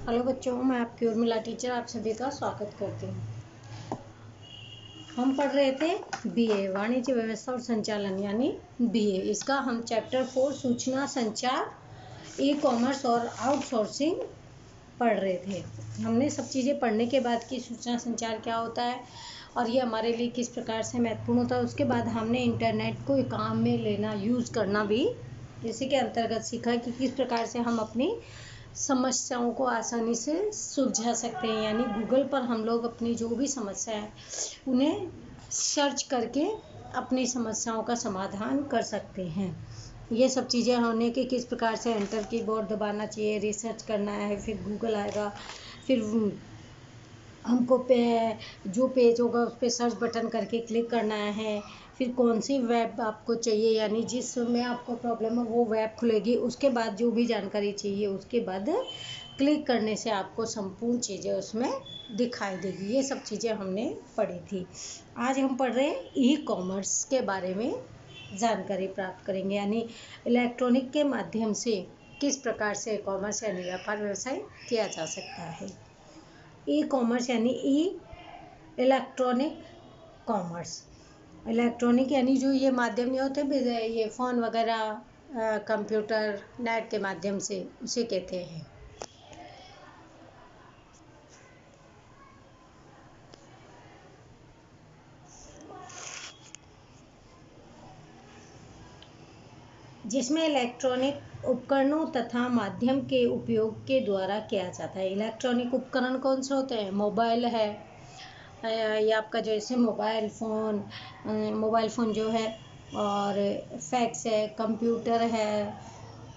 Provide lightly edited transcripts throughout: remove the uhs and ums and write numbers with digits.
Hello बच्चों, मैं आपकी उर्मिला टीचर आप सभी का स्वागत करती हूँ। हम पढ़ रहे थे बीए वाणिज्य व्यवस्था और संचालन यानी बीए। इसका हम चैप्टर 4 सूचना संचार, ई कॉमर्स और आउटसोर्सिंग पढ़ रहे थे। हमने सब चीज़ें पढ़ने के बाद कि सूचना संचार क्या होता है और ये हमारे लिए किस प्रकार से महत्वपूर्ण होता है। उसके बाद हमने इंटरनेट को काम में लेना, यूज़ करना भी इसी के अंतर्गत सीखा कि किस प्रकार से हम अपनी समस्याओं को आसानी से सुलझा सकते हैं। यानी गूगल पर हम लोग अपनी जो भी समस्या है उन्हें सर्च करके अपनी समस्याओं का समाधान कर सकते हैं। ये सब चीज़ें होने के किस प्रकार से एंटर कीबोर्ड दबाना चाहिए, रिसर्च करना है, फिर गूगल आएगा, फिर हमको जो पेज होगा उस पर सर्च बटन करके क्लिक करना है, फिर कौन सी वेब आपको चाहिए यानी जिसमें आपको प्रॉब्लम है वो वेब खुलेगी। उसके बाद जो भी जानकारी चाहिए उसके बाद क्लिक करने से आपको संपूर्ण चीज़ें उसमें दिखाई देगी। ये सब चीज़ें हमने पढ़ी थी। आज हम पढ़ रहे हैं ई कॉमर्स के बारे में जानकारी प्राप्त करेंगे, यानी इलेक्ट्रॉनिक के माध्यम से किस प्रकार से कॉमर्स यानी व्यापार व्यवसाय किया जा सकता है। ई कॉमर्स यानी इलेक्ट्रॉनिक कॉमर्स। इलेक्ट्रॉनिक यानी जो ये माध्यम नहीं होते, ये फ़ोन वगैरह, कंप्यूटर, नेट के माध्यम से, उसे कहते हैं। जिसमें इलेक्ट्रॉनिक उपकरणों तथा माध्यम के उपयोग के द्वारा किया जाता है। इलेक्ट्रॉनिक उपकरण कौन से होते हैं? मोबाइल है, ये आपका जैसे मोबाइल फ़ोन जो है, और फैक्स है, कंप्यूटर है,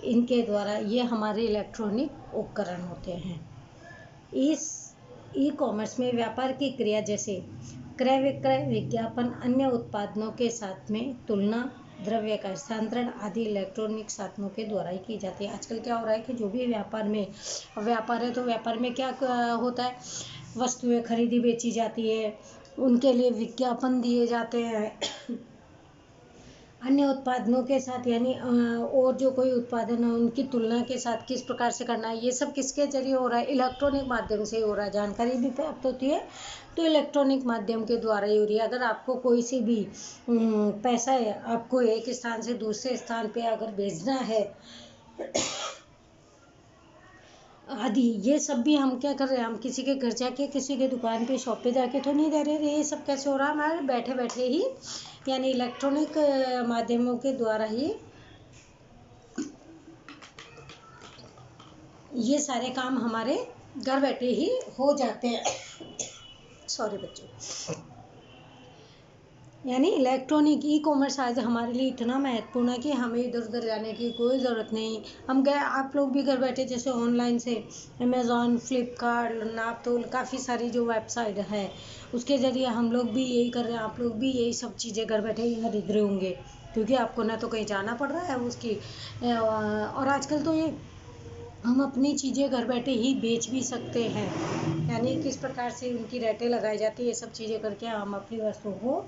इनके द्वारा ये हमारे इलेक्ट्रॉनिक उपकरण होते हैं। इस ई कॉमर्स में व्यापार की क्रिया जैसे क्रय विक्रय, विज्ञापन, अन्य उत्पादनों के साथ में तुलना, द्रव्य का स्थानांतरण आदि इलेक्ट्रॉनिक साधनों के द्वारा ही की जाती है। आजकल क्या हो रहा है कि जो भी व्यापार है तो व्यापार में क्या होता है, वस्तुएं खरीदी बेची जाती है, उनके लिए विज्ञापन दिए जाते हैं। अन्य उत्पादनों के साथ यानी और जो कोई उत्पादन है उनकी तुलना के साथ किस प्रकार से करना है, ये सब किसके जरिए हो रहा है? इलेक्ट्रॉनिक माध्यम से हो रहा है। जानकारी भी प्राप्त होती है तो इलेक्ट्रॉनिक माध्यम के द्वारा ही हो रही है। अगर आपको कोई सी भी पैसा है, आपको एक स्थान से दूसरे स्थान पे अगर भेजना है आदि, ये सब भी हम क्या कर रहे हैं, हम किसी के घर जाके, किसी के दुकान पे, शॉप पे जाके तो नहीं दे रहे। ये सब कैसे हो रहा है? हमारे बैठे बैठे ही, यानी इलेक्ट्रॉनिक माध्यमों के द्वारा ही ये सारे काम हमारे घर बैठे ही हो जाते हैं। सॉरी बच्चों। यानी इलेक्ट्रॉनिक ई कॉमर्स आज हमारे लिए इतना महत्वपूर्ण है कि हमें इधर उधर जाने की कोई ज़रूरत नहीं। आप लोग भी घर बैठे जैसे ऑनलाइन से अमेज़ॉन, फ्लिपकार्ट, नापतोल, काफ़ी सारी जो वेबसाइट है उसके ज़रिए हम लोग भी यही कर रहे हैं। आप लोग भी यही सब चीज़ें घर बैठे ही खरीद रहे होंगे, क्योंकि आपको ना तो कहीं जाना पड़ रहा है उसकी, और आजकल तो ये हम अपनी चीज़ें घर बैठे ही बेच भी सकते हैं। यानी किस प्रकार से उनकी रेटें लगाई जाती है, ये सब चीज़ें करके हम अपनी वस्तुओं को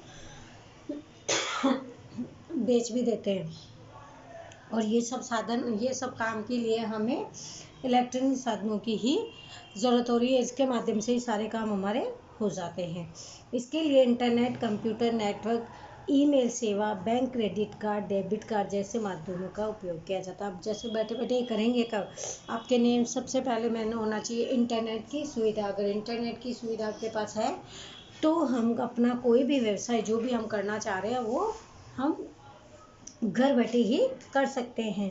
बेच भी देते हैं। और ये सब काम के लिए हमें इलेक्ट्रॉनिक साधनों की ही ज़रूरत हो रही है। इसके माध्यम से ही सारे काम हमारे हो जाते हैं। इसके लिए इंटरनेट, कंप्यूटर नेटवर्क, ईमेल सेवा, bank credit card, debit card जैसे माध्यमों का उपयोग किया जाता है। अब जैसे बैठे बैठे ही करेंगे कब, आपके नेम सबसे पहले मैंने होना चाहिए इंटरनेट की सुविधा। अगर इंटरनेट की सुविधा आपके पास है तो हम अपना कोई भी व्यवसाय जो भी हम करना चाह रहे हैं वो हम घर बैठे ही कर सकते हैं।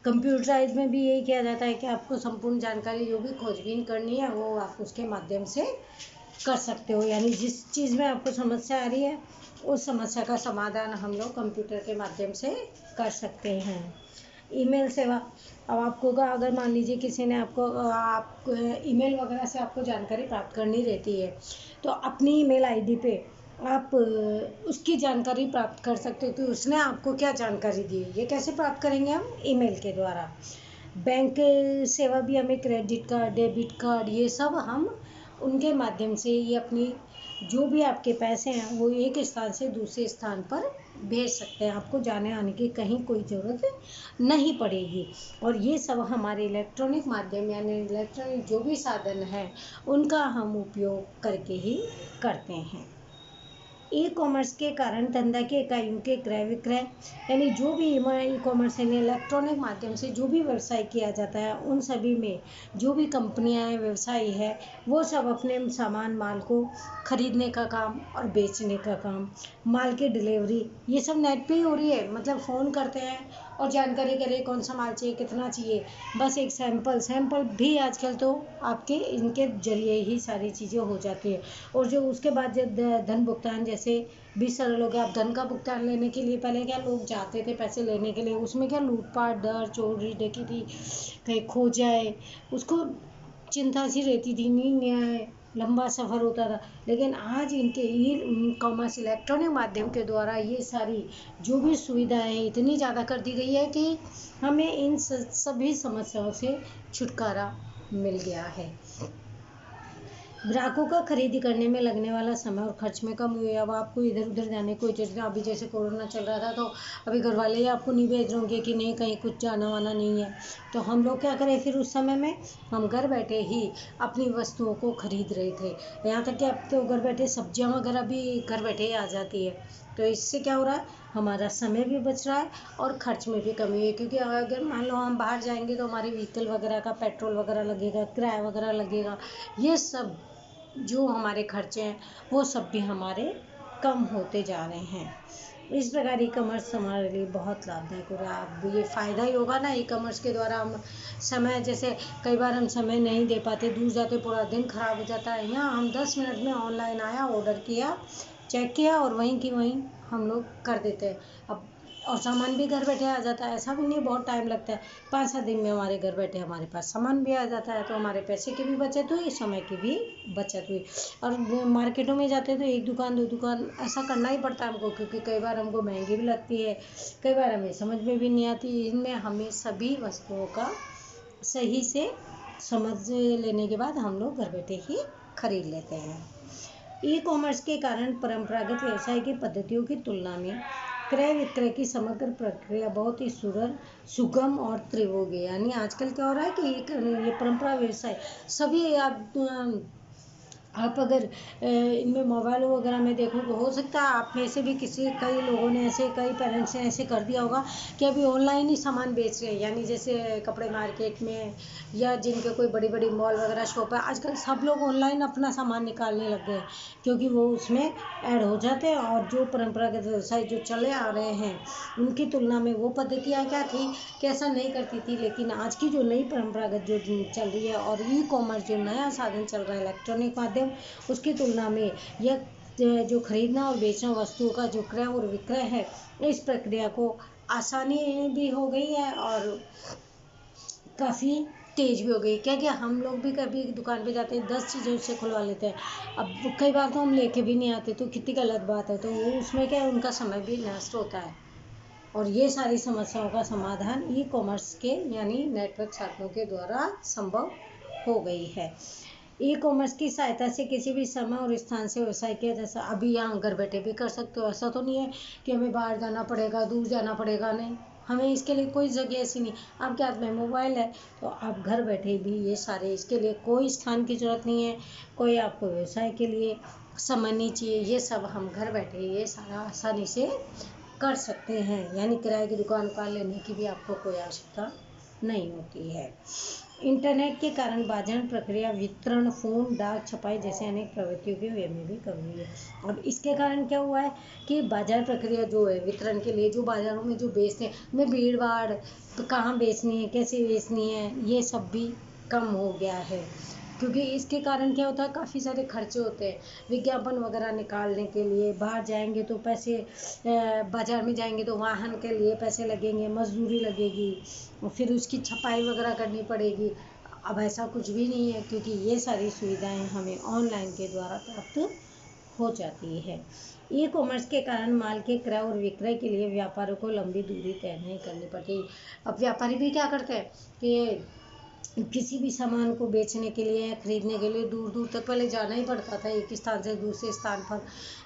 कंप्यूटराइज में भी यही किया जाता है कि आपको संपूर्ण जानकारी जो भी खोजबीन करनी है वो आप उसके माध्यम से कर सकते हो। यानी जिस चीज़ में आपको समस्या आ रही है उस समस्या का समाधान हम लोग कंप्यूटर के माध्यम से कर सकते हैं। ईमेल सेवा, अब आपको अगर मान लीजिए किसी ने आप ईमेल वगैरह से आपको जानकारी प्राप्त करनी रहती है तो अपनी ईमेल आईडी पे आप उसकी जानकारी प्राप्त कर सकते हो कि उसने आपको क्या जानकारी दी है। ये कैसे प्राप्त करेंगे? हम ईमेल के द्वारा। बैंक सेवा भी हमें क्रेडिट कार्ड, डेबिट कार्ड, ये सब हम उनके माध्यम से ये अपनी जो भी आपके पैसे हैं वो एक स्थान से दूसरे स्थान पर भेज सकते हैं, आपको जाने आने की कहीं कोई ज़रूरत नहीं पड़ेगी। और ये सब हमारे इलेक्ट्रॉनिक माध्यम यानी इलेक्ट्रॉनिक जो भी साधन है उनका हम उपयोग करके ही करते हैं। ई कॉमर्स के कारण धंधा के इकाइयों के क्रय विक्रय यानी जो भी ई कॉमर्स यानी इलेक्ट्रॉनिक माध्यम से जो भी व्यवसाय किया जाता है उन सभी में जो भी कंपनियां हैं, व्यवसाय है, वो सब अपने सामान माल को खरीदने का काम और बेचने का काम, माल की डिलीवरी ये सब नेट पे ही हो रही है। मतलब फ़ोन करते हैं और जानकारी करें कौन सा माल चाहिए, कितना चाहिए, बस एक सैंपल भी आजकल तो आपके इनके जरिए ही सारी चीज़ें हो जाती है। और जो उसके बाद जब धन भुगतान जैसे भी सरल हो गया। अब धन का भुगतान लेने के लिए पहले क्या लोग जाते थे पैसे लेने के लिए, उसमें क्या लूटपाट, डर, चोरी, डकैती, कहीं खो जाए उसको चिंता सी रहती थी, नींद नहीं आए, लंबा सफ़र होता था। लेकिन आज इनके ई कॉमर्स इलेक्ट्रॉनिक माध्यम के द्वारा ये सारी जो भी सुविधाएं इतनी ज़्यादा कर दी गई है कि हमें इन सभी समस्याओं से छुटकारा मिल गया है। ग्राहकों का खरीदी करने में लगने वाला समय और खर्च में कम हुए। अब आपको इधर उधर जाने की कोई जरूरत नहीं। अभी जैसे कोरोना चल रहा था तो अभी घर वाले ही आपको नहीं भेज रहे कि नहीं कहीं कुछ जाना वाना नहीं है, तो हम लोग क्या करें फिर उस समय में हम घर बैठे ही अपनी वस्तुओं को खरीद रहे थे। यहाँ तक कि अब तो घर बैठे सब्जियाँ वगैरह भी घर बैठे ही आ जाती है। तो इससे क्या हो रहा है, हमारा समय भी बच रहा है और खर्च में भी कमी है। क्योंकि अगर मान लो हम बाहर जाएंगे तो हमारे व्हीकल वगैरह का पेट्रोल वगैरह लगेगा, किराया वगैरह लगेगा, ये सब जो हमारे खर्चे हैं वो सब भी हमारे कम होते जा रहे हैं। इस प्रकार ई कॉमर्स हमारे लिए बहुत लाभदायक हो रहा है। अब ये फ़ायदा ही होगा ना, ई कॉमर्स के द्वारा हम समय जैसे कई बार हम समय नहीं दे पाते, दूर जाते पूरा दिन खराब हो जाता है। यहाँ हम 10 मिनट में ऑनलाइन आया, ऑर्डर किया, चेक किया और वहीं की वहीं हम लोग कर देते हैं। अब और सामान भी घर बैठे आ जाता है, ऐसा भी नहीं बहुत टाइम लगता है। 5-7 दिन में हमारे घर बैठे हमारे पास सामान भी आ जाता है। तो हमारे पैसे की भी बचत हुई, समय की भी बचत हुई। और मार्केटों में जाते तो एक दुकान 2 दुकान ऐसा करना ही पड़ता है हमको, क्योंकि कई बार हमको महंगी भी लगती है, कई बार हमें समझ में भी नहीं आती। इनमें हमें सभी वस्तुओं का सही से समझ लेने के बाद हम लोग घर बैठे ही खरीद लेते हैं। ई कॉमर्स के कारण परंपरागत व्यवसाय की पद्धतियों की तुलना में क्रय विक्रय की समग्र प्रक्रिया बहुत ही सुगम और तीव्र हो गई। यानी आजकल क्या हो रहा है कि ये परंपरा व्यवसाय सभी आप अगर इनमें मोबाइल वगैरह में देखोगे, हो सकता है आप में से भी कई लोगों ने ऐसे, कई पेरेंट्स ने ऐसे कर दिया होगा कि अभी ऑनलाइन ही सामान बेच रहे हैं। यानी जैसे कपड़े मार्केट में या जिनके कोई बड़ी बड़ी मॉल वगैरह शॉप है, आजकल सब लोग ऑनलाइन अपना सामान निकालने लग गए हैं, क्योंकि वो उसमें ऐड हो जाते हैं। और जो परंपरागत व्यवसाय जो चले आ रहे हैं उनकी तुलना में वो पद्धतियाँ क्या थी कि ऐसा नहीं करती थी। लेकिन आज की जो नई परंपरागत जो चल रही है और ई कॉमर्स जो नया साधन चल रहा है इलेक्ट्रॉनिक माध्यम, उसकी तुलना में यह जो खरीदना और बेचना वस्तुओं का जो क्रय और विक्रय है, इस प्रक्रिया को आसानी भी हो गई है और काफ़ी तेज भी हो गई। क्या क्या हम लोग भी कभी दुकान पे जाते हैं 10 चीज़ें उससे खुलवा लेते हैं, अब कई बार तो हम लेके भी नहीं आते, तो कितनी गलत बात है। तो वो उसमें क्या है, उनका समय भी नष्ट होता है। और ये सारी समस्याओं का समाधान ई कॉमर्स के यानी नेटवर्क साधनों के द्वारा संभव हो गई है। ई कॉमर्स की सहायता से किसी भी समय और स्थान से व्यवसाय किया जैसा अभी यहाँ घर बैठे भी कर सकते हो। ऐसा तो नहीं है कि हमें बाहर जाना पड़ेगा, दूर जाना पड़ेगा, नहीं, हमें इसके लिए कोई जगह ऐसी नहीं। आपके हाथ में मोबाइल है तो आप घर बैठे भी ये सारे, इसके लिए कोई स्थान की ज़रूरत नहीं है, कोई आपको व्यवसाय के लिए समय नहीं चाहिए, ये सब हम घर बैठे ये सारा आसानी से कर सकते हैं। यानी किराए की दुकान का लेने की भी आपको कोई आवश्यकता नहीं होती है। इंटरनेट के कारण बाजार प्रक्रिया, वितरण, फोन, डाक, छपाई जैसे अनेक प्रवृत्तियों की वे में भी कमी हुई है। अब इसके कारण क्या हुआ है कि बाजार प्रक्रिया जो है वितरण के लिए जो बाजारों में जो बेचते हैं, उनमें भीड़ भाड़, तो कहाँ बेचनी है, कैसे बेचनी है, ये सब भी कम हो गया है। क्योंकि इसके कारण क्या होता है, काफ़ी सारे खर्चे होते हैं। विज्ञापन वगैरह निकालने के लिए बाहर जाएंगे तो पैसे, बाजार में जाएंगे तो वाहन के लिए पैसे लगेंगे, मजदूरी लगेगी, और फिर उसकी छपाई वगैरह करनी पड़ेगी। अब ऐसा कुछ भी नहीं है, क्योंकि ये सारी सुविधाएं हमें ऑनलाइन के द्वारा प्राप्त हो जाती है। ई कॉमर्स के कारण माल के क्रय और विक्रय के लिए व्यापारियों को लंबी दूरी तय नहीं करनी पड़ती। अब व्यापारी भी क्या करते हैं कि किसी भी सामान को बेचने के लिए या खरीदने के लिए दूर दूर तक पहले जाना ही पड़ता था, एक स्थान से दूसरे स्थान पर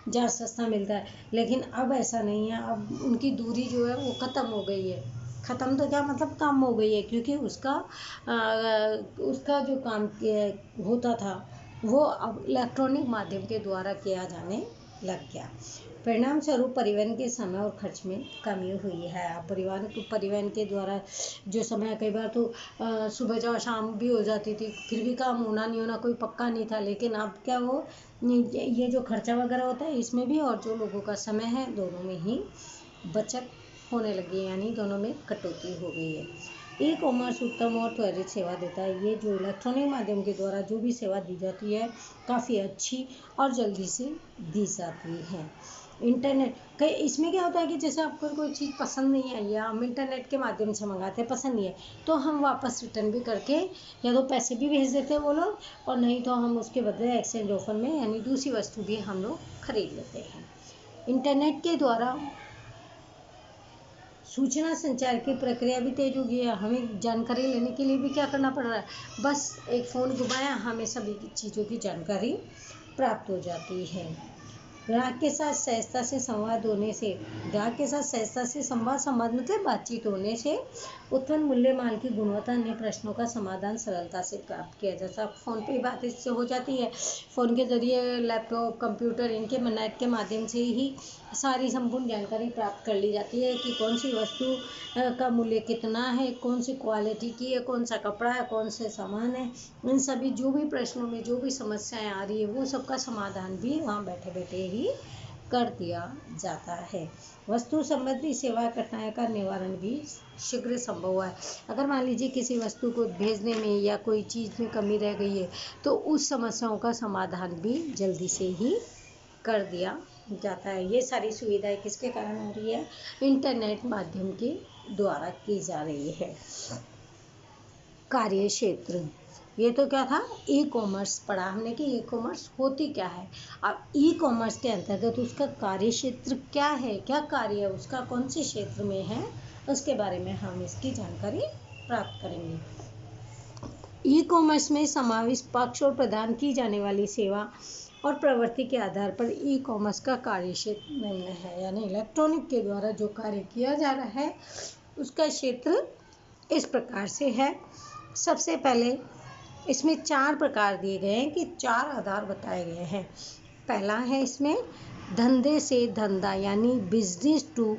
जहाँ सस्ता मिलता है। लेकिन अब ऐसा नहीं है, अब उनकी दूरी जो है वो ख़त्म हो गई है। ख़त्म तो क्या मतलब कम हो गई है, क्योंकि उसका जो काम होता था वो अब इलेक्ट्रॉनिक माध्यम के द्वारा किया जाने लग गया। परिणाम स्वरूप परिवहन के समय और खर्च में कमी हुई है। अब परिवहन के द्वारा जो समय, कई बार तो सुबह जाओ शाम भी हो जाती थी, फिर भी काम होना नहीं होना कोई पक्का नहीं था। लेकिन अब क्या वो ये जो खर्चा वगैरह होता है इसमें भी, और जो लोगों का समय है दोनों में ही बचत होने लगी है, यानी दोनों में कटौती हो गई है। ई कॉमर्स उत्तम और त्वरित सेवा देता है। ये जो इलेक्ट्रॉनिक माध्यम के द्वारा जो भी सेवा दी जाती है काफ़ी अच्छी और जल्दी से दी जाती है। इंटरनेट कई इसमें क्या होता है कि जैसे आपको कोई चीज़ पसंद नहीं आई या हम इंटरनेट के माध्यम से मंगाते हैं, पसंद नहीं है तो हम वापस रिटर्न भी करके या तो पैसे भी भेज देते हैं वो लोग, और नहीं तो हम उसके बदले एक्सचेंज ऑफर में यानी दूसरी वस्तु भी हम लोग खरीद लेते हैं। इंटरनेट के द्वारा सूचना संचार की प्रक्रिया भी तेज हो गई है। हमें जानकारी लेने के लिए भी क्या करना पड़ रहा है, बस एक फ़ोन घुमाया हमें सभी चीज़ों की जानकारी प्राप्त हो जाती है। ग्राहक के साथ सहजता से संवाद मतलब बातचीत होने से उत्पन्न मूल्य माल की गुणवत्ता अन्य प्रश्नों का समाधान सरलता से प्राप्त किया जा सकता है। फ़ोन पे बात इससे हो जाती है, फ़ोन के जरिए लैपटॉप कंप्यूटर इनके नेट के माध्यम से ही सारी संपूर्ण जानकारी प्राप्त कर ली जाती है कि कौन सी वस्तु का मूल्य कितना है, कौन सी क्वालिटी की है, कौन सा कपड़ा है, कौन से सामान है। इन सभी जो भी प्रश्नों में जो भी समस्याएं आ रही है वो सबका समाधान भी वहाँ बैठे बैठे ही कर दिया जाता है। वस्तु संबंधी सेवा कठिनाई का निवारण भी शीघ्र संभव हुआ है। अगर मान लीजिए किसी वस्तु को भेजने में या कोई चीज़ में कमी रह गई है तो उस समस्याओं का समाधान भी जल्दी से ही कर दिया जाता है। ये सारी सुविधाएं किसके कारण हो रही है, इंटरनेट माध्यम के द्वारा की जा रही है। कार्य क्षेत्र, ये तो क्या था, ई कॉमर्स पढ़ा हमने कि ई कॉमर्स होती क्या है। अब ई कॉमर्स के अंतर्गत उसका कार्य क्षेत्र क्या है, क्या कार्य है उसका, कौन से क्षेत्र में है, उसके बारे में हम इसकी जानकारी प्राप्त करेंगे। ई कॉमर्स में समाविष्ट पक्ष और प्रदान की जाने वाली सेवा और प्रवृत्ति के आधार पर ई कॉमर्स का कार्य क्षेत्र निम्न है, यानी इलेक्ट्रॉनिक के द्वारा जो कार्य किया जा रहा है उसका क्षेत्र इस प्रकार से है। सबसे पहले इसमें 4 प्रकार दिए गए हैं कि 4 आधार बताए गए हैं। पहला है इसमें धंधे से धंधा यानी बिजनेस टू,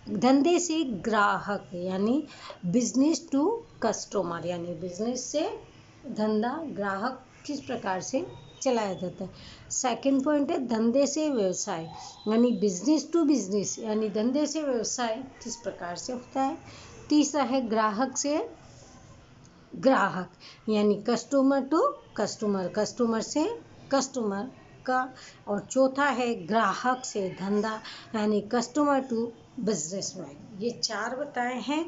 धंधे से ग्राहक यानी बिजनेस टू कस्टमर, यानी बिजनेस से धंधा ग्राहक किस प्रकार से चलाया जाता है। सेकंड पॉइंट है धंधे से व्यवसाय यानी बिजनेस टू बिजनेस, यानी धंधे से व्यवसाय किस प्रकार से होता है। तीसरा है ग्राहक से ग्राहक यानी कस्टमर टू कस्टमर, कस्टमर से कस्टमर का। और चौथा है ग्राहक से धंधा यानी कस्टमर टू बिजनेसमैन। ये 4 बताए हैं,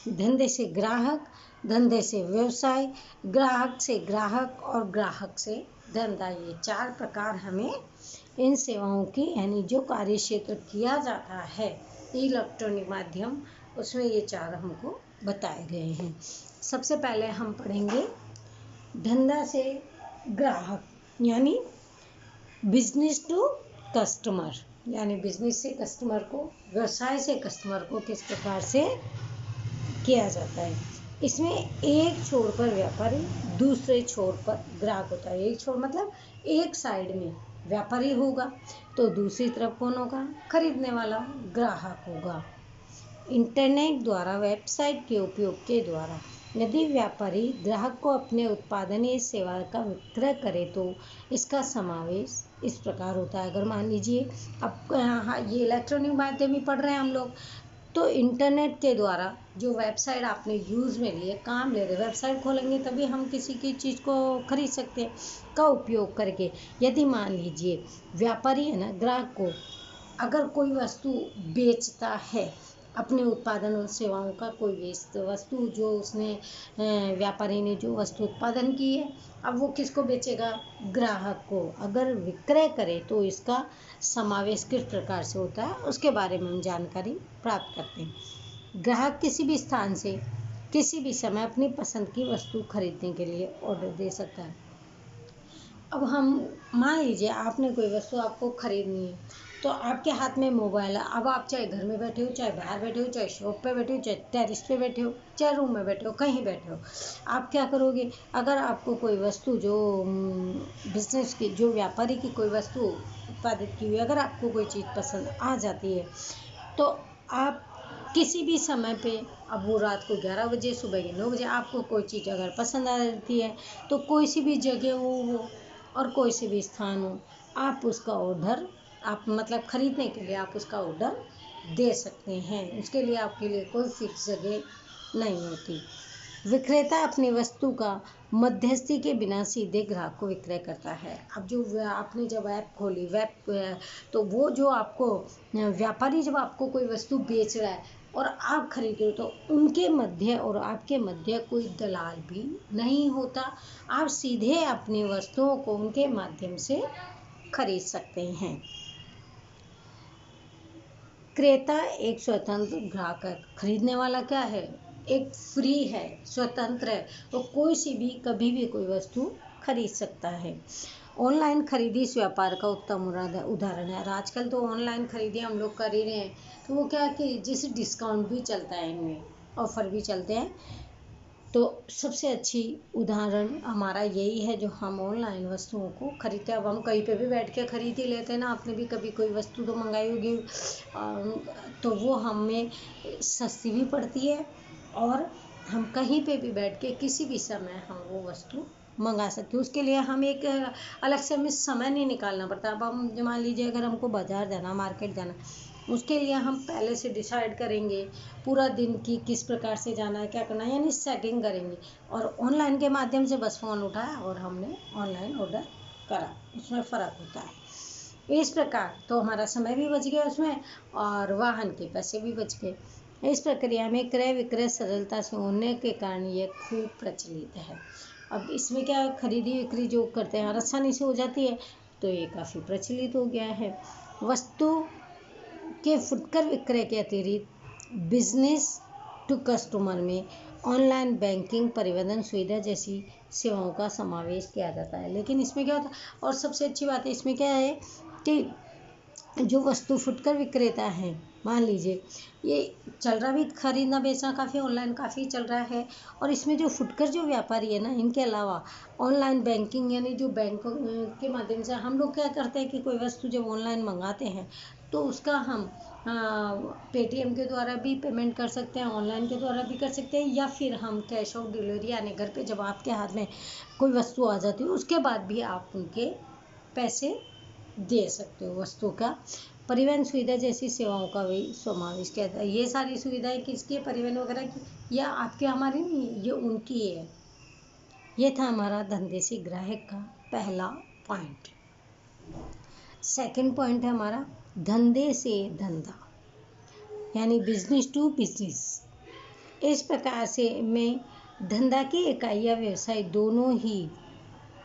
धंधे से ग्राहक, धंधे से व्यवसाय, ग्राहक से ग्राहक और ग्राहक से धंधा। ये 4 प्रकार हमें इन सेवाओं की यानी जो कार्य क्षेत्र किया जाता है इलेक्ट्रॉनिक माध्यम, उसमें ये 4 हमको बताए गए हैं। सबसे पहले हम पढ़ेंगे धंधा से ग्राहक यानी बिजनेस टू कस्टमर, यानी बिजनेस से कस्टमर को, व्यवसाय से कस्टमर को किस प्रकार से किया जाता है। इसमें एक छोर पर व्यापारी, दूसरे छोर पर ग्राहक होता है। एक छोर मतलब एक साइड में व्यापारी होगा तो दूसरी तरफ कौन होगा, खरीदने वाला ग्राहक होगा। इंटरनेट द्वारा वेबसाइट के उपयोग के द्वारा यदि व्यापारी ग्राहक को अपने उत्पादन या सेवा का विक्रय करे तो इसका समावेश इस प्रकार होता है। अगर मान लीजिए अब ये इलेक्ट्रॉनिक माध्यम ही पढ़ रहे हैं हम लोग, तो इंटरनेट के द्वारा जो वेबसाइट आपने यूज़ में लिए, काम ले रहे, वेबसाइट खोलेंगे तभी हम किसी की चीज़ को खरीद सकते हैं, का उपयोग करके यदि मान लीजिए व्यापारी है ना, ग्राहक को अगर कोई वस्तु बेचता है, अपने उत्पादन और सेवाओं का कोई वस्तु जो उसने व्यापारी ने जो वस्तु उत्पादन की है, अब वो किसको बेचेगा, ग्राहक को। अगर विक्रय करे तो इसका समावेश किस प्रकार से होता है उसके बारे में हम जानकारी प्राप्त करते हैं। ग्राहक किसी भी स्थान से किसी भी समय अपनी पसंद की वस्तु खरीदने के लिए ऑर्डर दे सकता है। अब हम मान लीजिए आपने कोई वस्तु आपको खरीदनी है, तो आपके हाथ में मोबाइल है। अब आप चाहे घर में बैठे हो, चाहे बाहर बैठे हो, चाहे शॉप पे बैठे हो, चाहे टेरेस पे बैठे हो, चाहे रूम में बैठे हो, कहीं बैठे हो, आप क्या करोगे? अगर आपको कोई वस्तु जो बिजनेस की, जो व्यापारी की कोई वस्तु उत्पादित की हुई, अगर आपको कोई चीज़ पसंद आ जाती है, तो आप किसी भी समय पे, अब वो रात को 11 बजे, सुबह के 9 बजे, आपको कोई चीज़ अगर पसंद आ जाती है, तो कोई सी भी जगह हो और कोई से भी स्थान हो, आप उसका ऑर्डर, आप मतलब खरीदने के लिए आप उसका ऑर्डर दे सकते हैं। उसके लिए आपके लिए कोई फिक्स जगह नहीं होती। विक्रेता अपनी वस्तु का मध्यस्थी के बिना सीधे ग्राहक को विक्रय करता है। अब जो आपने जब ऐप खोली, तो वो जो आपको व्यापारी जब आपको कोई वस्तु बेच रहा है और आप खरीद रहे हो, तो उनके मध्य और आपके मध्य कोई दलाल भी नहीं होता। आप सीधे अपनी वस्तुओं को उनके माध्यम से खरीद सकते हैं। क्रेता एक स्वतंत्र ग्राहक है। खरीदने वाला क्या है? एक फ्री है, स्वतंत्र है, तो कोई सी भी कभी भी कोई वस्तु खरीद सकता है। ऑनलाइन खरीदी इस व्यापार का उत्तम उदाहरण है। और आजकल तो ऑनलाइन खरीदी हम लोग कर ही रहे हैं, तो वो क्या है कि जैसे डिस्काउंट भी चलता है, इनमें ऑफर भी चलते हैं, तो सबसे अच्छी उदाहरण हमारा यही है जो हम ऑनलाइन वस्तुओं को खरीदते हैं। अब हम कहीं पे भी बैठ के खरीद ही लेते हैं ना। आपने भी कभी कोई वस्तु तो मंगाई होगी, तो वो हमें सस्ती भी पड़ती है और हम कहीं पे भी बैठ के किसी भी समय हम वो वस्तु मंगा सकते हैं। उसके लिए हम एक अलग से हमें समय नहीं निकालना पड़ता। अब हम मान लीजिए अगर हमको बाज़ार जाना, मार्केट जाना, उसके लिए हम पहले से डिसाइड करेंगे पूरा दिन की किस प्रकार से जाना है, क्या करना है, यानी सेटिंग करेंगे। और ऑनलाइन के माध्यम से बस फ़ोन उठाया और हमने ऑनलाइन ऑर्डर करा, उसमें फ़र्क होता है। इस प्रकार तो हमारा समय भी बच गया उसमें और वाहन के पैसे भी बच गए। इस प्रक्रिया में क्रय विक्रय सरलता से होने के कारण ये खूब प्रचलित है। अब इसमें क्या, खरीदी बिक्री जो करते हैं आसानी से हो जाती है, तो ये काफ़ी प्रचलित हो गया है। वस्तु के फुटकर विक्रय के अतिरिक्त बिजनेस टू कस्टमर में ऑनलाइन बैंकिंग, परिवहन सुविधा जैसी सेवाओं का समावेश किया जाता है। लेकिन इसमें क्या होता है, और सबसे अच्छी बात है इसमें क्या है कि जो वस्तु फुटकर विक्रेता है, मान लीजिए ये चल रहा भी, खरीदना बेचना काफ़ी ऑनलाइन काफ़ी चल रहा है। और इसमें जो फुटकर जो व्यापारी है ना, इनके अलावा ऑनलाइन बैंकिंग, यानी जो बैंक के माध्यम से हम लोग क्या करते हैं कि कोई वस्तु जब ऑनलाइन मंगाते हैं तो उसका हम पेटीएम के द्वारा भी पेमेंट कर सकते हैं, ऑनलाइन के द्वारा भी कर सकते हैं, या फिर हम कैश ऑन डिलीवरी, यानी घर पे जब आपके हाथ में कोई वस्तु आ जाती है उसके बाद भी आप उनके पैसे दे सकते हो वस्तु का। परिवहन सुविधा जैसी सेवाओं का भी समावेश किया जाता है। ये सारी सुविधाएं किसकी, परिवहन वगैरह की, या आपके हमारी नहीं, ये उनकी है। ये था हमारा धंधे से ग्राहक का पहला पॉइंट। सेकंड पॉइंट है हमारा धंधे से धंधा, यानी बिजनेस टू बिजनेस। इस प्रकार से में धंधा की इकाई या व्यवसाय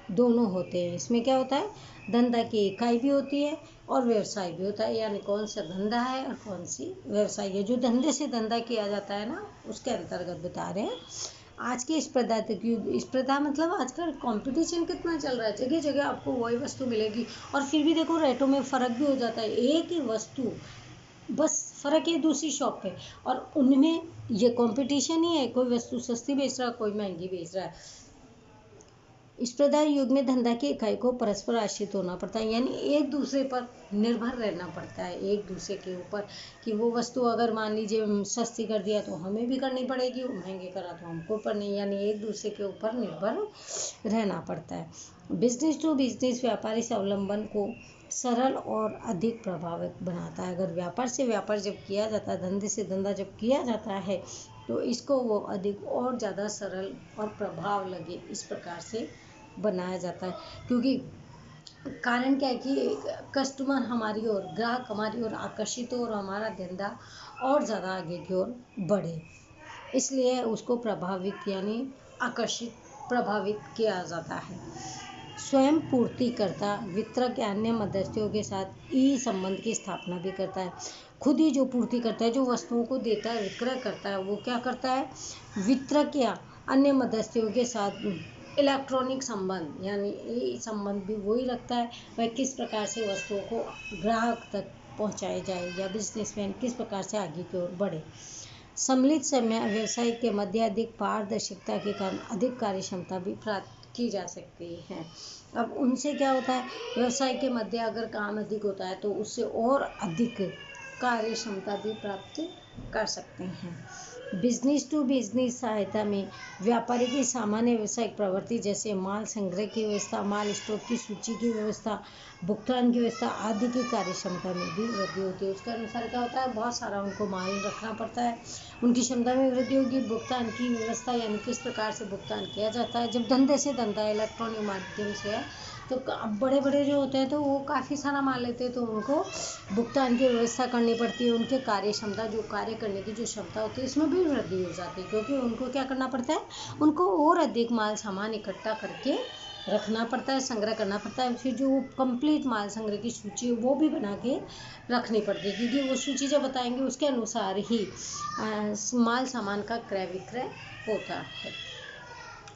दोनों होते हैं। इसमें क्या होता है, धंधा की इकाई भी होती है और व्यवसाय भी होता है, यानी कौन सा धंधा है और कौन सी व्यवसाय है। जो धंधे से धंधा किया जाता है ना, उसके अंतर्गत बता रहे हैं। आज की स्पर्धा मतलब आजकल कंपटीशन कितना चल रहा है, जगह जगह आपको वही वस्तु मिलेगी। और फिर भी देखो रेटों में फ़र्क भी हो जाता है, एक ही वस्तु बस फ़र्क है दूसरी शॉप पे, और उनमें ये कंपटीशन ही है, कोई वस्तु सस्ती बेच रहा है, कोई महंगी बेच रहा है। स्पर्धा युग में धंधा की इकाई को परस्पर आश्रित होना पड़ता है, यानी एक दूसरे पर निर्भर रहना पड़ता है, एक दूसरे के ऊपर, कि वो वस्तु अगर मान लीजिए सस्ती कर दिया तो हमें भी करनी पड़ेगी, वो महंगे करा तो हमको करनी, यानी एक दूसरे के ऊपर निर्भर रहना पड़ता है। बिजनेस टू बिजनेस व्यापारी स्वावलंबन को सरल और अधिक प्रभावित बनाता है। अगर व्यापार से व्यापार जब किया जाता है, धंधे से धंधा जब किया जाता है, तो इसको वो अधिक और ज़्यादा सरल और प्रभाव लगे इस प्रकार से बनाया जाता है। क्योंकि कारण क्या है कि कस्टमर हमारी ओर, ग्राहक हमारी ओर आकर्षित हो और हमारा धंधा और ज़्यादा आगे की ओर बढ़े, इसलिए उसको प्रभावित यानी प्रभावित किया जाता है। स्वयं पूर्तिकर्ता वितरक या अन्य मध्यस्थियों के साथ ई संबंध की स्थापना भी करता है। खुद ही जो पूर्ति करता है, जो वस्तुओं को देता है, विक्रय करता है, वो क्या करता है, वितरक या अन्य मध्यस्थों के साथ इलेक्ट्रॉनिक संबंध, यानी ये संबंध भी वही रखता है। वह किस प्रकार से वस्तुओं को ग्राहक तक पहुंचाए जाए या बिजनेसमैन किस प्रकार से आगे की ओर बढ़े। सम्मिलित समय व्यवसाय के मध्य अधिक पारदर्शिता के कारण अधिक कार्य क्षमता भी प्राप्त की जा सकती है। अब उनसे क्या होता है, व्यवसाय के मध्य अगर काम अधिक होता है तो उससे और अधिक कार्य क्षमता भी प्राप्त कर सकते हैं। बिजनेस टू बिजनेस सहायता में व्यापारी की सामान्य व्यवसायिक प्रवृत्ति जैसे माल संग्रह की व्यवस्था, माल स्टॉक की सूची की व्यवस्था, भुगतान की व्यवस्था आदि की कार्य क्षमता में भी वृद्धि होती है। उसके अनुसार क्या होता है, बहुत सारा उनको माल रखना पड़ता है, उनकी क्षमता में वृद्धि होगी। भुगतान की व्यवस्था यानी किस प्रकार से भुगतान किया जाता है। जब धंधे से धंधा इलेक्ट्रॉनिक माध्यम से है तो अब बड़े बड़े जो होते हैं तो वो काफ़ी सारा माल लेते हैं, तो उनको भुगतान की व्यवस्था करनी पड़ती है। उनके कार्य क्षमता, जो कार्य करने की जो क्षमता होती है, इसमें भी वृद्धि हो जाती है, क्योंकि उनको क्या करना पड़ता है, उनको और अधिक माल सामान इकट्ठा करके रखना पड़ता है, संग्रह करना पड़ता है। फिर जो कंप्लीट माल संग्रह की सूची वो भी बना के रखनी पड़ती है, क्योंकि वो सूची जब बताएंगे उसके अनुसार ही माल सामान का क्रय विक्रय होता है।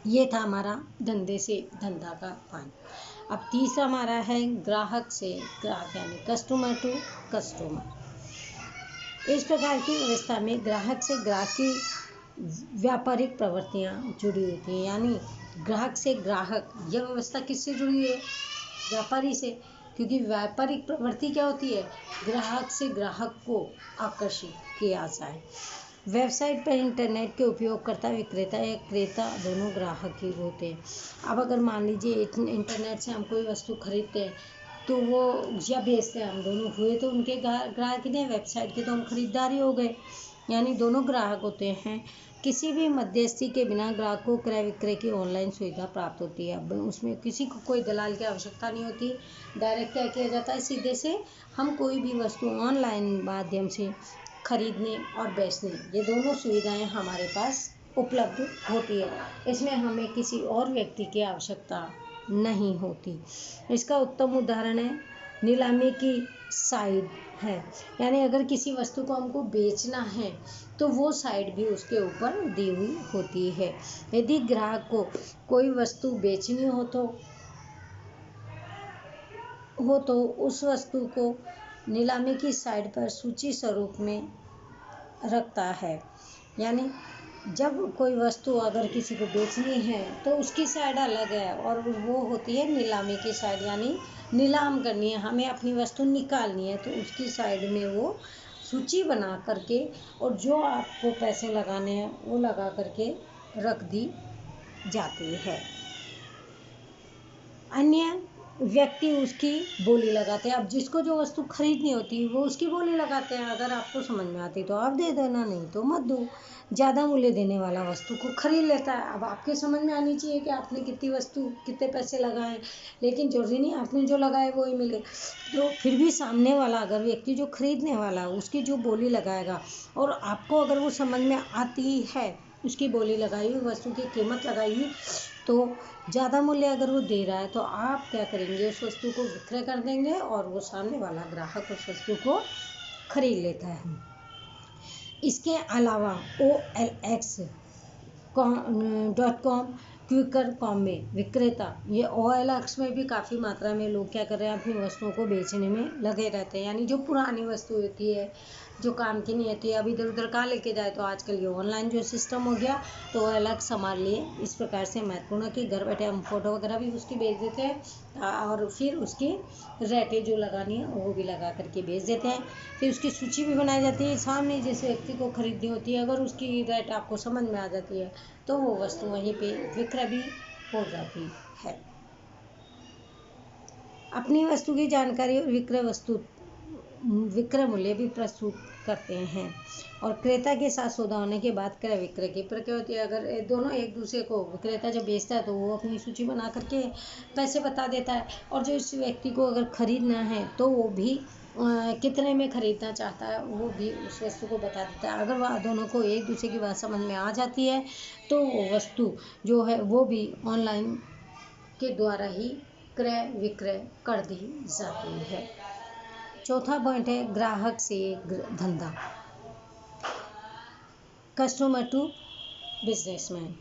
ये था हमारा धंधे से धंधा का पॉइंट। अब तीसरा हमारा है ग्राहक से ग्राहक, यानी कस्टमर टू कस्टमर। इस प्रकार की व्यवस्था में ग्राहक से ग्राहक की व्यापारिक प्रवृत्तियां जुड़ी होती हैं, यानी ग्राहक से ग्राहक, यह व्यवस्था किससे जुड़ी है, व्यापारी से, क्योंकि व्यापारिक प्रवृत्ति क्या होती है, ग्राहक से ग्राहक को आकर्षित किया जाए। वेबसाइट पर इंटरनेट के उपयोगकर्ता विक्रेता या क्रेता दोनों ग्राहक ही होते हैं। अब अगर मान लीजिए इंटरनेट से हम कोई वस्तु खरीदते हैं तो वो या बेचते हैं, हम दोनों हुए तो उनके ग्राहक ही नहीं, वेबसाइट के तो हम खरीदारी हो गए, यानी दोनों ग्राहक होते हैं। किसी भी मध्यस्थी के बिना ग्राहक को क्रय विक्रय की ऑनलाइन सुविधा प्राप्त होती है। अब उसमें किसी को कोई दलाल की आवश्यकता नहीं होती, डायरेक्ट क्या किया जाता है, सीधे से हम कोई भी वस्तु ऑनलाइन माध्यम से खरीदने और बेचने, ये दोनों सुविधाएं हमारे पास उपलब्ध होती है। इसमें हमें किसी और व्यक्ति की आवश्यकता नहीं होती। इसका उत्तम उदाहरण है नीलामी की साइट है, यानी अगर किसी वस्तु को हमको बेचना है तो वो साइट भी उसके ऊपर दी हुई होती है। यदि ग्राहक को कोई वस्तु बेचनी हो तो उस वस्तु को नीलामी की साइट पर सूची स्वरूप में रखता है, यानी जब कोई वस्तु अगर किसी को बेचनी है तो उसकी साइड अलग है और वो होती है नीलामी की साइड, यानी नीलाम करनी है, हमें अपनी वस्तु निकालनी है तो उसकी साइड में वो सूची बना करके और जो आपको पैसे लगाने हैं वो लगा करके रख दी जाती है। अन्य व्यक्ति उसकी बोली लगाते हैं। अब जिसको जो वस्तु खरीदनी होती है वो उसकी बोली लगाते हैं, अगर आपको समझ में आती तो आप दे देना, नहीं तो मत दो। ज़्यादा मूल्य देने वाला वस्तु को खरीद लेता है। अब आपके समझ में आनी चाहिए कि आपने कितने पैसे लगाए, लेकिन जरूरी नहीं आपने जो लगाए वो ही मिले। तो फिर भी सामने वाला अगर व्यक्ति जो खरीदने वाला है उसकी जो बोली लगाएगा और आपको अगर वो समझ में आती है, उसकी बोली लगाई हुई वस्तु की कीमत लगाई हुई, तो ज़्यादा मूल्य अगर वो दे रहा है तो आप क्या करेंगे, उस वस्तु को विक्रय कर देंगे और वो सामने वाला ग्राहक उस वस्तु को खरीद लेता है। इसके अलावा OLX.com, क्विकर.com में विक्रेता, ये OLX में भी काफ़ी मात्रा में लोग क्या कर रहे हैं, अपनी वस्तुओं को बेचने में लगे रहते हैं, यानी जो पुरानी वस्तु होती है जो काम की नहीं होती है, अब इधर उधर कहाँ लेके जाए, तो आजकल ये ऑनलाइन जो सिस्टम हो गया तो OLX हमारे लिए इस प्रकार से महत्वपूर्ण है कि घर बैठे हम फोटो वगैरह भी उसकी भेज देते हैं और फिर उसकी रेटें जो लगानी है वो भी लगा करके भेज देते हैं। फिर उसकी सूची भी बनाई जाती है, सामने जिस व्यक्ति को खरीदनी होती है अगर उसकी रेट आपको समझ में आ जाती है तो वो वस्तु वहीं पे विक्रय भी हो जाती है। अपनी वस्तु की जानकारी और विक्रय मूल्य भी प्रस्तुत करते हैं और क्रेता के साथ सौदा होने के बाद क्रय विक्रय की प्रक्रिया होती है। अगर दोनों एक दूसरे को, विक्रेता जब बेचता है तो वो अपनी सूची बना करके पैसे बता देता है और जो इस व्यक्ति को अगर खरीदना है तो वो भी कितने में खरीदना चाहता है वो भी उस वस्तु को बता देता है। अगर वह दोनों को एक दूसरे की बात समझ में आ जाती है तो वो वस्तु जो है वो भी ऑनलाइन के द्वारा ही क्रय विक्रय कर दी जाती है। चौथा पॉइंट है ग्राहक से धंधा, कस्टमर टू बिजनेसमैन।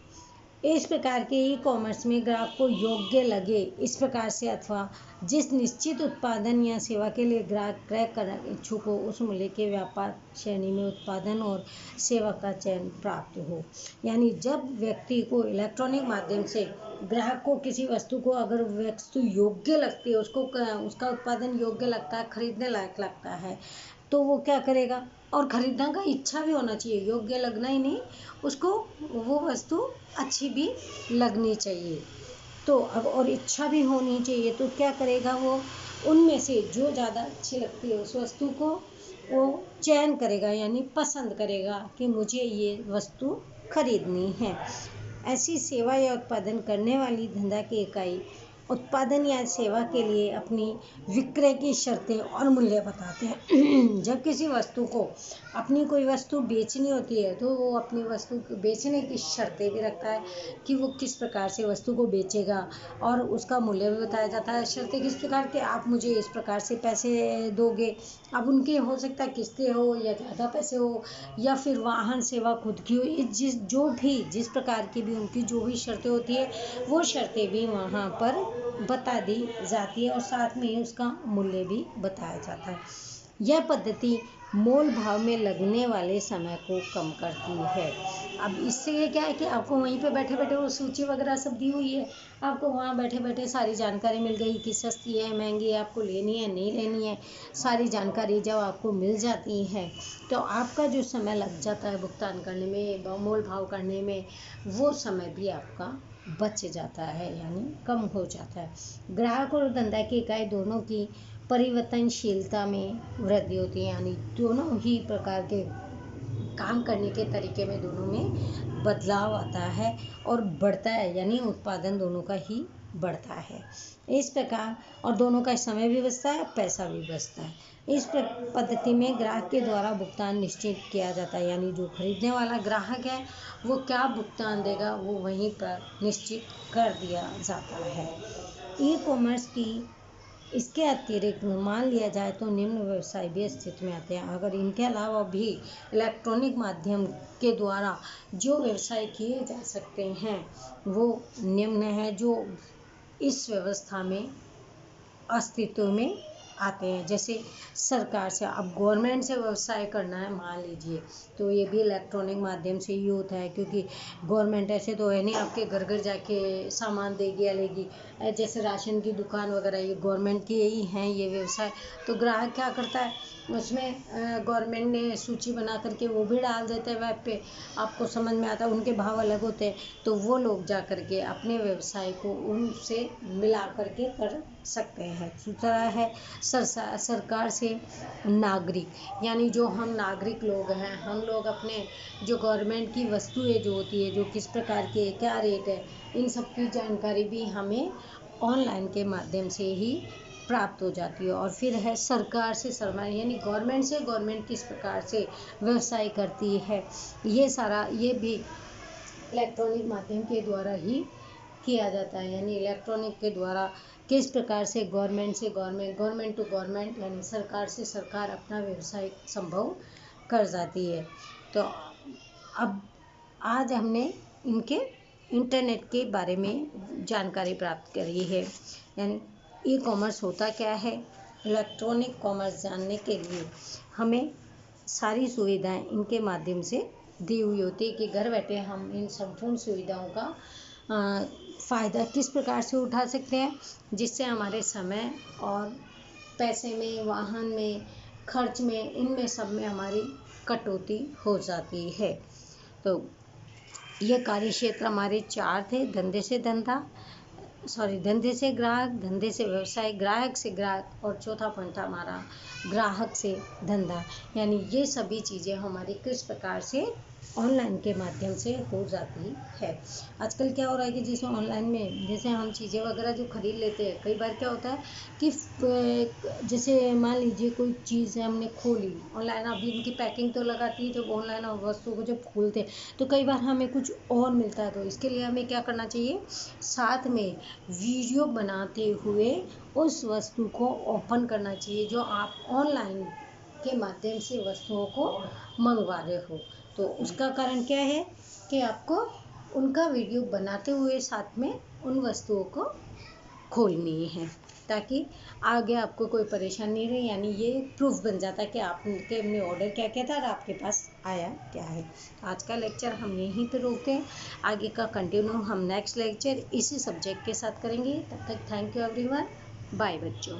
इस प्रकार के ई कॉमर्स में ग्राहक को योग्य लगे इस प्रकार से अथवा जिस निश्चित उत्पादन या सेवा के लिए ग्राहक क्रय करने इच्छुक हो उस मूल्य के व्यापार श्रेणी में उत्पादन और सेवा का चयन प्राप्त हो। यानी जब व्यक्ति को इलेक्ट्रॉनिक माध्यम से ग्राहक को किसी वस्तु को अगर वस्तु योग्य लगती है, उसको उसका उत्पादन योग्य लगता है, खरीदने लायक लगता है, तो वो क्या करेगा, और खरीदने का इच्छा भी होना चाहिए, योग्य लगना ही नहीं, उसको वो वस्तु अच्छी भी लगनी चाहिए। तो अब और इच्छा भी होनी चाहिए, तो क्या करेगा वो उनमें से जो ज़्यादा अच्छी लगती है उस वस्तु को वो चयन करेगा, यानी पसंद करेगा कि मुझे ये वस्तु खरीदनी है। ऐसी सेवा या उत्पादन करने वाली धंधा की इकाई उत्पादन या सेवा के लिए अपनी विक्रय की शर्तें और मूल्य बताते हैं। जब किसी वस्तु को अपनी कोई वस्तु बेचनी होती है तो वो अपनी वस्तु बेचने की शर्तें भी रखता है कि वो किस प्रकार से वस्तु को बेचेगा, और उसका मूल्य भी बताया जाता है। शर्तें किस प्रकार के, आप मुझे इस प्रकार से पैसे दोगे। अब उनके हो सकता है किस्तें हो या ज़्यादा पैसे हो या फिर वाहन सेवा खुद की हो, जिस प्रकार की भी उनकी जो भी शर्तें होती है वो शर्तें भी वहाँ पर बता दी जाती है और साथ में ही उसका मूल्य भी बताया जाता है। यह पद्धति मोल भाव में लगने वाले समय को कम करती है। अब इससे ये क्या है कि आपको वहीं पे बैठे बैठे वो सूची वगैरह सब दी हुई है, आपको वहाँ बैठे बैठे सारी जानकारी मिल गई कि सस्ती है महंगी है, आपको लेनी है नहीं लेनी है, सारी जानकारी जब आपको मिल जाती है तो आपका जो समय लग जाता है भुगतान करने में, मोल भाव करने में, वो समय भी आपका बच जाता है, यानी कम हो जाता है। ग्राहक और धंधा की इकाई दोनों की परिवर्तनशीलता में वृद्धि होती है, यानी दोनों ही प्रकार के काम करने के तरीके में दोनों में बदलाव आता है और बढ़ता है, यानी उत्पादन दोनों का ही बढ़ता है। इस प्रकार और दोनों का समय भी बचता है, पैसा भी बचता है। इस पद्धति में ग्राहक के द्वारा भुगतान निश्चित किया जाता है, यानी जो खरीदने वाला ग्राहक है वो क्या भुगतान देगा वो वहीं पर निश्चित कर दिया जाता है। ई कॉमर्स की इसके अतिरिक्त मान लिया जाए तो निम्न व्यवसाय भी अस्तित्व में आते हैं। अगर इनके अलावा भी इलेक्ट्रॉनिक माध्यम के द्वारा जो व्यवसाय किए जा सकते हैं वो निम्न है, जो इस व्यवस्था में अस्तित्व में आते हैं। जैसे सरकार से, अब गवर्नमेंट से व्यवसाय करना है मान लीजिए, तो ये भी इलेक्ट्रॉनिक माध्यम से ही होता है, क्योंकि गवर्नमेंट ऐसे तो है नहीं आपके घर घर जाके सामान देगी या लेगी। जैसे राशन की दुकान वगैरह ये गवर्नमेंट की ही हैं ये व्यवसाय, तो ग्राहक क्या करता है उसमें गवर्नमेंट ने सूची बना करके वो भी डाल देते हैं वेब पे, आपको समझ में आता है, उनके भाव अलग होते हैं, तो वो लोग जा करके अपने व्यवसाय को उनसे मिला करके कर सकते हैं। दूसरा है सरकार से नागरिक, यानी जो हम नागरिक लोग हैं, हम लोग अपने जो गवर्नमेंट की वस्तुएं जो होती है, जो किस प्रकार के क्या रेट है, इन सब की जानकारी भी हमें ऑनलाइन के माध्यम से ही प्राप्त हो जाती है। और फिर है सरकार से सरकार, यानी गवर्नमेंट से गवर्नमेंट किस प्रकार से व्यवसाय करती है, ये सारा ये भी इलेक्ट्रॉनिक माध्यम के द्वारा ही किया जाता है। यानी इलेक्ट्रॉनिक के द्वारा किस प्रकार से गवर्नमेंट से गवर्नमेंट, गवर्नमेंट टू गवर्नमेंट, यानी सरकार से सरकार अपना व्यवसाय संभव कर जाती है। तो अब आज हमने इनके इंटरनेट के बारे में जानकारी प्राप्त करी है, यानी ई कॉमर्स होता क्या है। इलेक्ट्रॉनिक कॉमर्स जानने के लिए हमें सारी सुविधाएं इनके माध्यम से दी हुई होती है कि घर बैठे हम इन संपूर्ण सुविधाओं का फ़ायदा किस प्रकार से उठा सकते हैं, जिससे हमारे समय और पैसे में, वाहन में, खर्च में, इनमें सब में हमारी कटौती हो जाती है। तो ये कार्य क्षेत्र हमारे 4 थे। धंधे से ग्राहक, धंधे से व्यवसाय, ग्राहक से ग्राहक, और चौथा पॉइंट था हमारा ग्राहक से धंधा। यानी ये सभी चीज़ें हमारी किस प्रकार से ऑनलाइन के माध्यम से हो जाती है। आजकल क्या हो रहा है कि जैसे ऑनलाइन में जैसे हम चीज़ें वगैरह जो खरीद लेते हैं, कई बार क्या होता है कि जैसे मान लीजिए कोई चीज़ है हमने खोली ऑनलाइन, अभी उनकी पैकिंग तो लगाती है जब ऑनलाइन वस्तु को जब खोलते हैं तो कई बार हमें कुछ और मिलता है। तो इसके लिए हमें क्या करना चाहिए, साथ में वीडियो बनाते हुए उस वस्तु को ओपन करना चाहिए जो आप ऑनलाइन के माध्यम से वस्तुओं को मंगवा रहे हो। तो उसका कारण क्या है कि आपको उनका वीडियो बनाते हुए साथ में उन वस्तुओं को खोलनी है, ताकि आगे आपको कोई परेशानी नहीं रहे। यानी ये प्रूफ बन जाता है कि आपने ऑर्डर क्या किया था और आपके पास आया क्या है। आज का लेक्चर हम यहीं पे रोकते हैं, आगे का कंटिन्यू हम नेक्स्ट लेक्चर इसी सब्जेक्ट के साथ करेंगे। तब तक थैंक यू एवरीवन, बाय बच्चों।